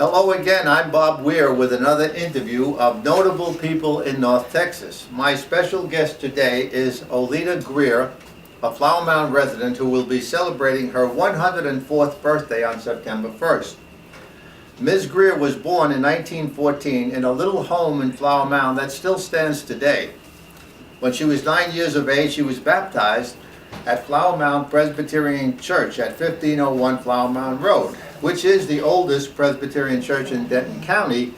Hello again, I'm Bob Weir with another interview of notable people in North Texas. My special guest today is Oleta Greer, a Flower Mound resident who will be celebrating her 104th birthday on September 1st. Ms. Greer was born in 1914 in a little home in Flower Mound that still stands today. When she was 9 years of age, she was baptized at Flower Mound Presbyterian Church at 1501 Flower Mound Road, which is the oldest Presbyterian church in Denton County,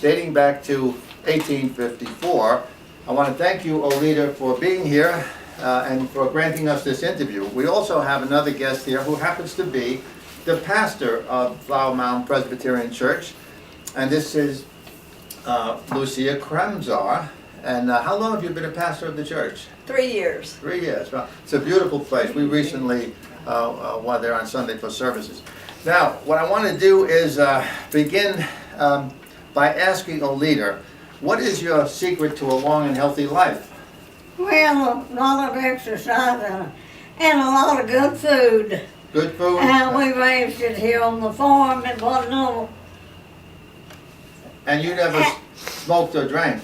dating back to 1854. I want to thank you, Oleta, for being here and for granting us this interview. We also have another guest here who happens to be the pastor of Flower Mound Presbyterian Church, and this is Lucia Kremzar. And how long have you been a pastor of the church? 3 years. 3 years. Well, it's a beautiful place. We recently were there on Sunday for services. Now, what I want to do is begin by asking Oleta, what is your secret to a long and healthy life? Well, a lot of exercise and a lot of good food. Good food? And we raised it here on the farm. It wasn't no... And you never smoked or drank?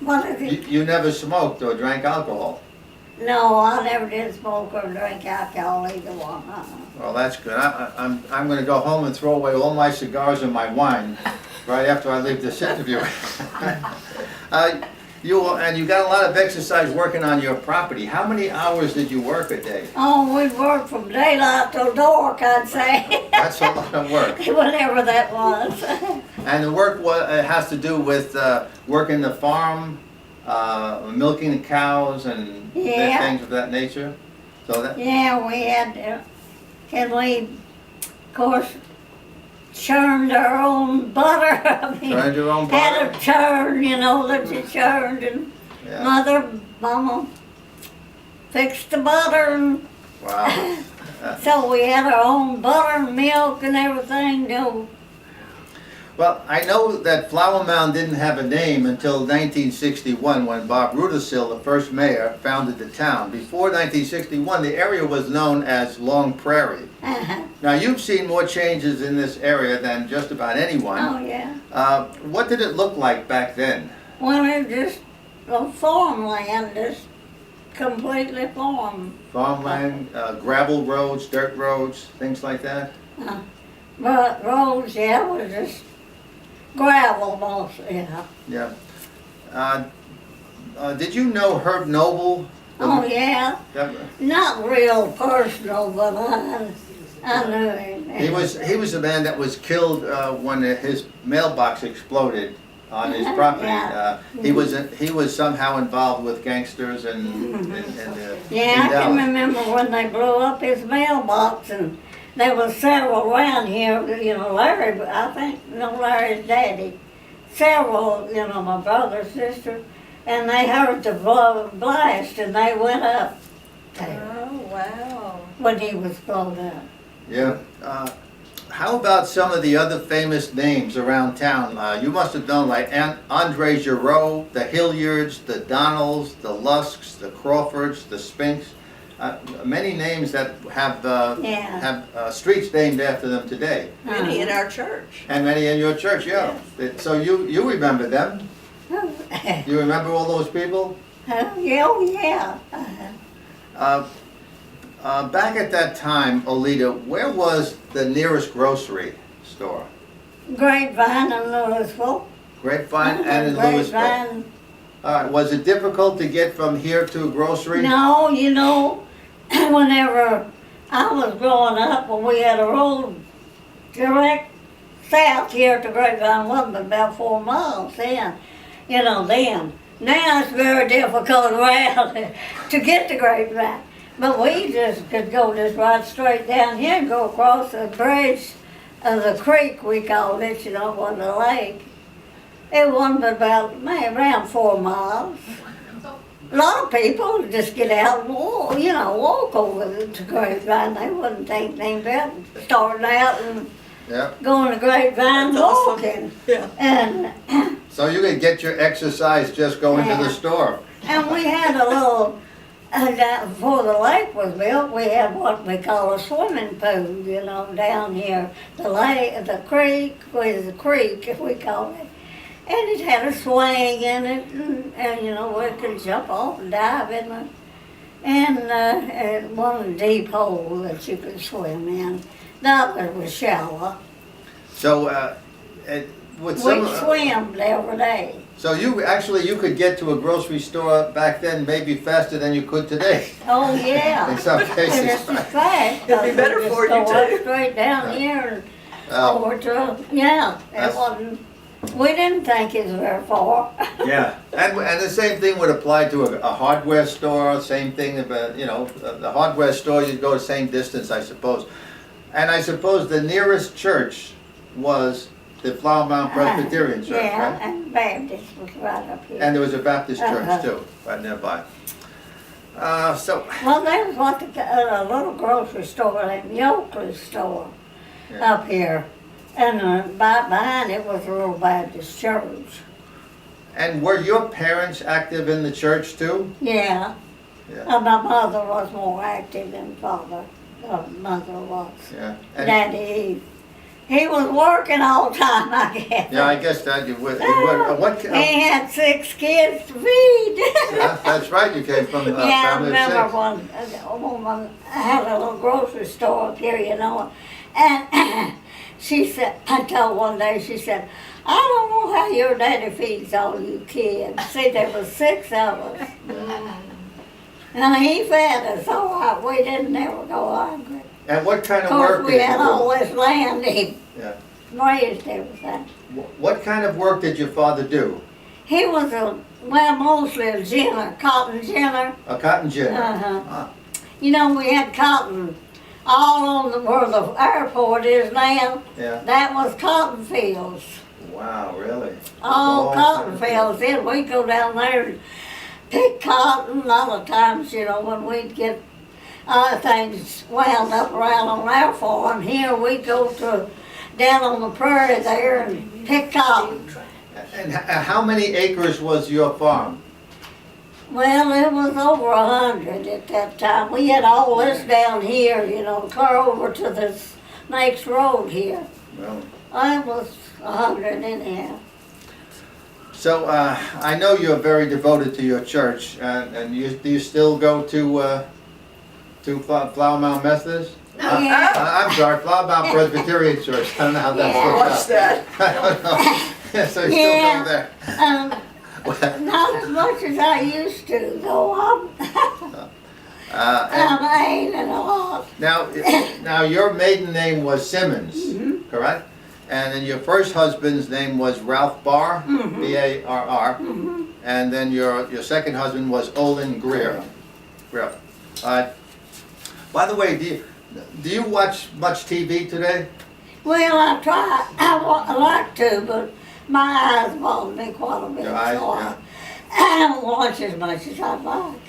What is it? You never smoked or drank alcohol? No, I never did smoke or drink alcohol either one. Well, that's good. I'm going to go home and throw away all my cigars and my wine right after I leave this interview. You got a lot of exercise working on your property. How many hours did you work a day? Oh, we'd work from daylight till dark, I'd say. That's a lot of work. Whatever that was. And the work has to do with working the farm, milking the cows, and things of that nature. So that. Yeah, we had to, and we, of course, churned our own butter. I mean, Churned your own butter? Had a churn, you know, that you churned, and Mama fixed the butter, and wow. so we had our own butter and milk and everything, you know. Well, I know that Flower Mound didn't have a name until 1961 when Bob Rudisil, the first mayor, founded the town. Before 1961, the area was known as Long Prairie. Now, you've seen more changes in this area than just about anyone. Oh, yeah. What did it look like back then? Well, it was just a farmland, just completely farm. Farmland, gravel roads, dirt roads, things like that? But roads, yeah, was just gravel mostly, yeah. Yeah. Did you know Herb Noble? Oh, yeah. Not real personal, but I knew him. He was the man that was killed when his mailbox exploded on his property. Yeah. He was somehow involved with gangsters and yeah, I can remember when they blew up his mailbox, and there was several around here, you know, Larry, I think, Larry's daddy, several, you know, my brother, sister, and they heard the blast and they went up there. Oh, wow. When he was blown up. Yeah. How about some of the other famous names around town? You must have known like Andre Giroux, the Hilliards, the Donalds, the Lusks, the Crawfords, the Spinks. Many names that have streets named after them today. Many in our church. And many in your church, yeah. So you remember them? You remember all those people? Yeah. Back at that time, Oleta, where was the nearest grocery store? Grapevine in Louisville. Grapevine and in Louisville. Grapevine. All right. Was it difficult to get from here to a grocery? No, you know, whenever I was growing up, when we had a road direct south here to Grapevine, wasn't but about 4 miles then, you know, then. Now it's very difficult around to get to Grapevine. But we just could go just right straight down here and go across the bridge of the creek, we called it, you know, on the lake. It wasn't but about, around 4 miles. A lot of people just get out and walk, you know, walk over to Grapevine. They wouldn't think anything about starting out and going to Grapevine walking. Yeah. And so you could get your exercise just going to the store. And we had a little before the lake was built, we had what we call a swimming pool, you know, down here. The lake, the creek was a creek, if we call it. And it had a swing in it, and you know, we could jump off and dive in it. And one deep hole that you could swim in. The other was shallow. So, with We some, swam every day. so you could get to a grocery store back then maybe faster than you could today. Oh, yeah. In some And cases. it's just fast. It'd be better for you, Go up too. straight down here and Oh, over to, yeah, it That's- wasn't, we didn't think it was very far. yeah, and the same thing would apply to a hardware store. Same thing about the hardware store. You'd go the same distance, I suppose. And I suppose the nearest church was the Flower Mound Presbyterian Church, Yeah, right? and Baptist was right up here. And there was a Baptist church Uh-huh. too, right nearby. So, Well, there was what a little grocery store named Yoakley's store Yeah. up here. And behind it was a little Baptist church. and were your parents active in the church too? Yeah. Yeah. My mother was more active than father. Mother was. Yeah. And, Daddy, he was working all the time, I guess. yeah, I guess that you would. What? He had 6 kids to feed. Yeah, that's right. You came from a Yeah, I family of remember 6. one a woman had a little grocery store up here, you know, and she said, I told one day, she said, I don't know how your daddy feeds all you kids. See, there was 6 of us. And he fed us all right. We didn't ever go hungry. And what kind Of of course, work we did had you all do? this land. He Yeah. raised everything. What kind of work did your father do? He was mostly a ginner, cotton ginner. A cotton ginner. Uh-huh. Ah, You know, we had cotton all on where the airport is now. yeah. That was cotton fields. Wow, really? All Oh, cotton fields. Then we'd go down there and pick cotton. A lot of times, you know, when we'd get things wound up around on our farm, here we'd go to down on the prairie there and pick cotton. And how many acres was your farm? Well, it was over 100 at that time. We had all this down here, you know, clear over to this next road here. Well, It was 100 anyhow. so I know you're very devoted to your church, and do you still go to Flower Mound Methodist? Yeah. I'm sorry, Flower Mound Presbyterian Church. I don't know how that's Yeah. worked Watch out. that. I don't know. So you Yeah. still go there? Not as much as I used to, though. And I'm ailing a lot. now your maiden name was Simmons, correct? And then your first husband's name was Ralph Barr, B-A-R-R, and then your second husband was Oleta Greer. Greer. By the way, do you watch much TV today? Well, I try. I like to, but my eyes bother me quite a bit. Your eyes, so yeah. I don't watch as much as I'd like.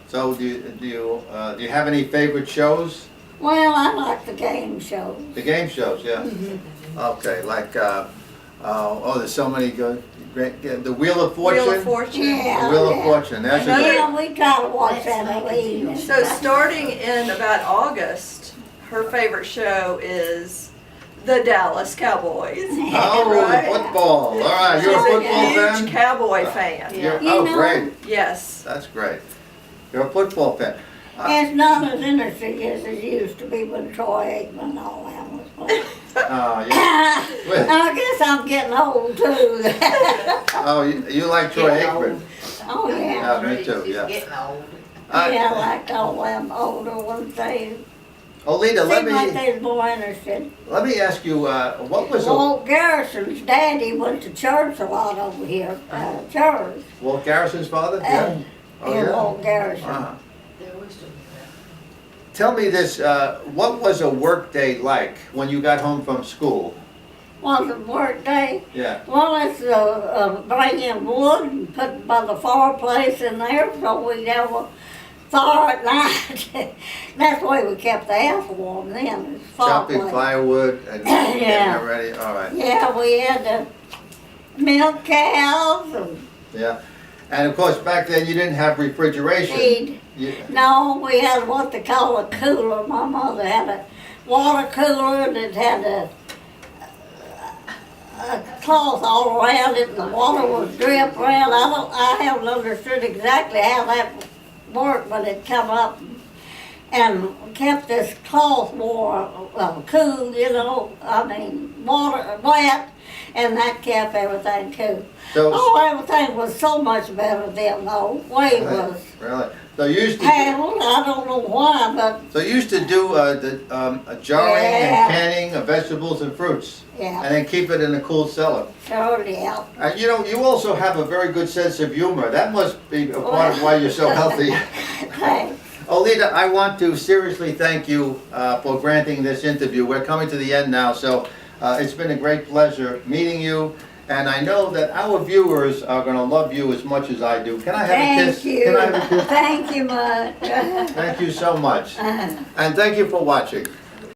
So do you have any favorite shows? Well, I like the game shows. The game shows, yeah. Okay, like there's so many good. The Wheel of Fortune. Wheel of Fortune. Yeah. The Wheel of Fortune. That's a Another- great. Yeah, we try to watch that every evening. So starting in about August, her favorite show is the Dallas Cowboys. Oh, Right. football. All right, you're a She's football a huge fan? Cowboy fan. You're- You oh, know- great. Yes. That's great. You're a football fan. It's not as interesting as it used to be when Troy Aikman and all that was playing. Yeah. I guess I'm getting old too. Oh, you like Troy Aikman? Oh, yeah. Yeah, me too, yeah. Getting old. Yeah, I liked all them older ones. They Oleta, seemed like they was more interested. let me ask you, what was Walt Garrison's daddy went to church a lot over here, church. Walt Garrison's father? Yeah. Oh, Yeah, yeah. Walt Garrison. Uh-huh. They always do that. Tell me this, what was a work day like when you got home from school? Was it work day? Yeah. Well, it's bring in wood and put by the fireplace in there so we never thaw at night. That's the way we kept the house warm then. is Chopping fireplace. firewood and getting Yeah. it ready? All right. Yeah, we had to milk cows and Yeah. And of course, back then you didn't have refrigeration. Heat. You- No, we had what they call a cooler. My mother had a water cooler that had a cloth all around it, and the water would drip around. I haven't understood exactly how that worked, but it come up and kept this cloth more cool, you know. I mean, water wet, and that kept everything cool. So, Oh, everything was so much better then, though. Way was really? So you used to. handled. I don't know why, but So you used to do jarring Yeah. and canning of vegetables and fruits, yeah, and then keep it in a cool cellar. sure, yeah. You know, you also have a very good sense of humor. That must be a part of why you're so healthy. Thanks. Oleta, I want to seriously thank you for granting this interview. We're coming to the end now, so it's been a great pleasure meeting you. And I know that our viewers are going to love you as much as I do. Can I have a kiss? Thank you. Can I have a kiss? Thank you much. Thank you so much. And thank you for watching.